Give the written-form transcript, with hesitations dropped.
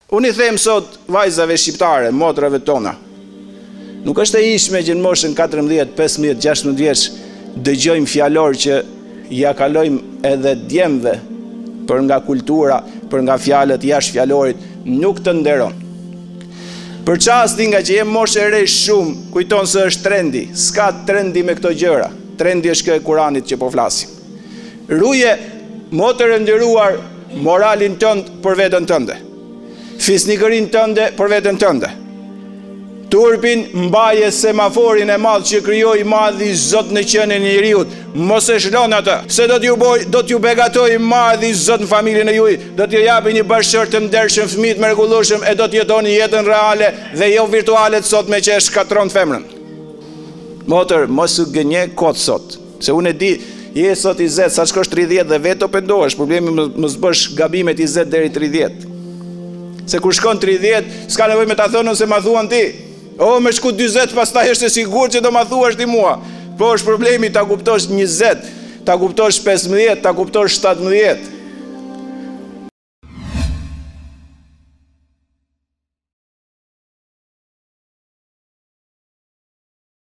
Unë i them sot vajzave shqiptare, motrave tona, nuk është e ishme që në moshën 14, 15, 16 vjeç dëgjojmë fjalor që ja kalojmë edhe djemve për nga kultura, për nga fjalët jashtë fjalorit, nuk të nderon. Për çasti nga që jem moshë e re shumë, kujton se është trendi, s'ka trendi me këto gjëra. Trendi është kjo e Kuranit që po flasim. Ruje, motër e nderuar, moralin tënd për veten tënde. Fisnikërin tënde për veten tënde. Turpin mbaje semaforin e madh që krijoi madhi Zot në qenën e njeriut. Mos e shlon atë, se do t'ju begatoj madhi Zot në familjen e juaj, do t'ju japi një bashkëshort të ndershëm, fëmijë të mrekullueshëm e do të jetoni jetën reale dhe jo virtuale sot me që e shkatron femrën. Motër, mos u gënje kot sot, se unë e di, je sot 20, sa shkosh 30 dhe vetë o pendohesh, problemi mos bësh gabimet 20 deri 30. Se kur shkon 30, s'ka nevojë me ta thënë se ma thuan ti. O, me shku 20, pastaj është e sigurt që do ma thuash ti mua. Po është problemi ta kuptosh 20, ta kuptosh 15, ta kuptosh 17.